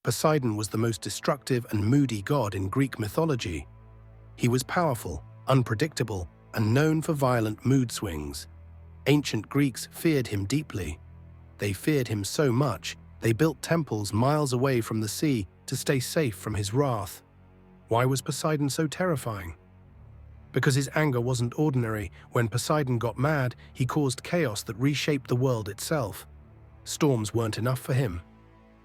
Poseidon was the most destructive and moody god in Greek mythology. He was powerful, unpredictable, and known for violent mood swings. Ancient Greeks feared him deeply. They feared him so much, they built temples miles away from the sea to stay safe from his wrath. Why was Poseidon so terrifying? Because his anger wasn't ordinary. When Poseidon got mad, he caused chaos that reshaped the world itself. Storms weren't enough for him.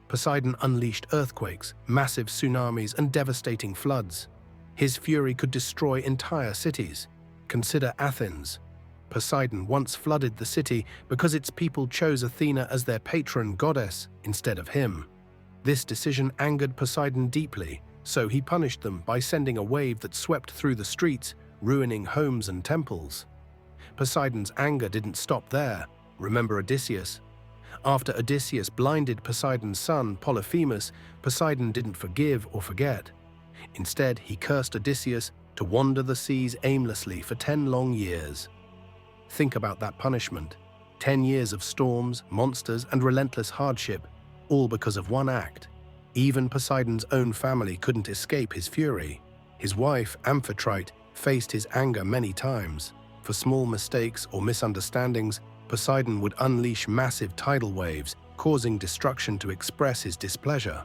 Poseidon unleashed earthquakes, massive tsunamis, and devastating floods. His fury could destroy entire cities. Consider Athens. Poseidon once flooded the city because its people chose Athena as their patron goddess instead of him. This decision angered Poseidon deeply, so he punished them by sending a wave that swept through the streets, ruining homes and temples. Poseidon's anger didn't stop there. Remember Odysseus? After Odysseus blinded Poseidon's son, Polyphemus, Poseidon didn't forgive or forget. Instead, he cursed Odysseus to wander the seas aimlessly for 10 long years. Think about that punishment. 10 years of storms, monsters, and relentless hardship, all because of one act. Even Poseidon's own family couldn't escape his fury. His wife, Amphitrite, faced his anger many times. For small mistakes or misunderstandings, Poseidon would unleash massive tidal waves, causing destruction to express his displeasure.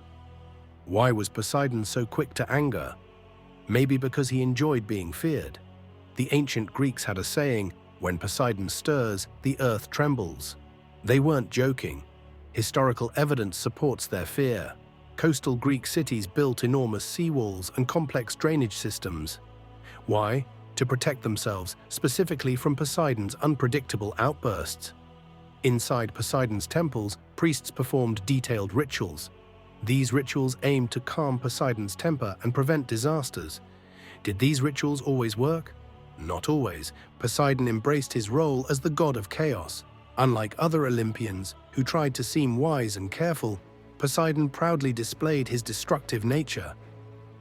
Why was Poseidon so quick to anger? Maybe because he enjoyed being feared. The ancient Greeks had a saying, "When Poseidon stirs, the earth trembles." They weren't joking. Historical evidence supports their fear. Coastal Greek cities built enormous seawalls and complex drainage systems. Why? To protect themselves, specifically from Poseidon's unpredictable outbursts. Inside Poseidon's temples, priests performed detailed rituals. These rituals aimed to calm Poseidon's temper and prevent disasters. Did these rituals always work? Not always. Poseidon embraced his role as the god of chaos. Unlike other Olympians, who tried to seem wise and careful, Poseidon proudly displayed his destructive nature.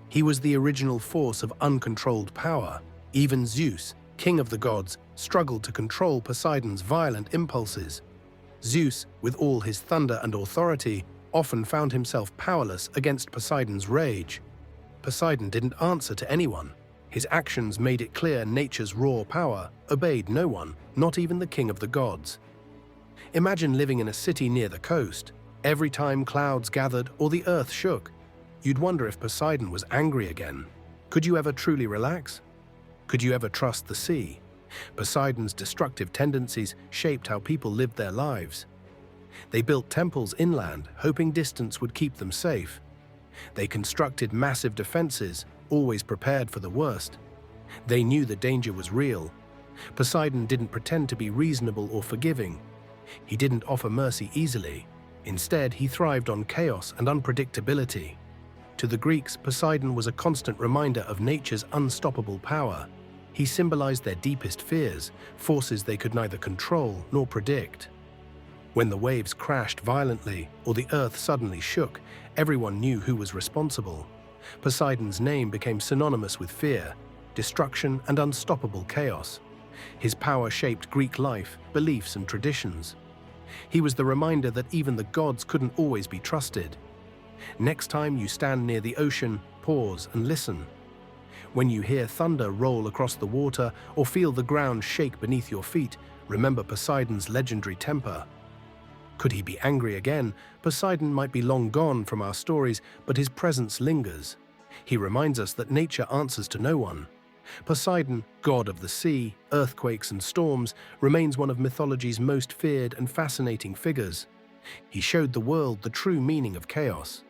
He was the original force of uncontrolled power. Even Zeus, king of the gods, struggled to control Poseidon's violent impulses. Zeus, with all his thunder and authority, often found himself powerless against Poseidon's rage. Poseidon didn't answer to anyone. His actions made it clear nature's raw power obeyed no one, not even the king of the gods. Imagine living in a city near the coast. Every time clouds gathered or the earth shook, you'd wonder if Poseidon was angry again. Could you ever truly relax? Could you ever trust the sea? Poseidon's destructive tendencies shaped how people lived their lives. They built temples inland, hoping distance would keep them safe. They constructed massive defenses, always prepared for the worst. They knew the danger was real. Poseidon didn't pretend to be reasonable or forgiving. He didn't offer mercy easily. Instead, he thrived on chaos and unpredictability. To the Greeks, Poseidon was a constant reminder of nature's unstoppable power. He symbolized their deepest fears, forces they could neither control nor predict. When the waves crashed violently or the earth suddenly shook, everyone knew who was responsible. Poseidon's name became synonymous with fear, destruction, and unstoppable chaos. His power shaped Greek life, beliefs, and traditions. He was the reminder that even the gods couldn't always be trusted. Next time you stand near the ocean, pause and listen. When you hear thunder roll across the water or feel the ground shake beneath your feet, remember Poseidon's legendary temper. Could he be angry again? Poseidon might be long gone from our stories, but his presence lingers. He reminds us that nature answers to no one. Poseidon, god of the sea, earthquakes, and storms, remains one of mythology's most feared and fascinating figures. He showed the world the true meaning of chaos.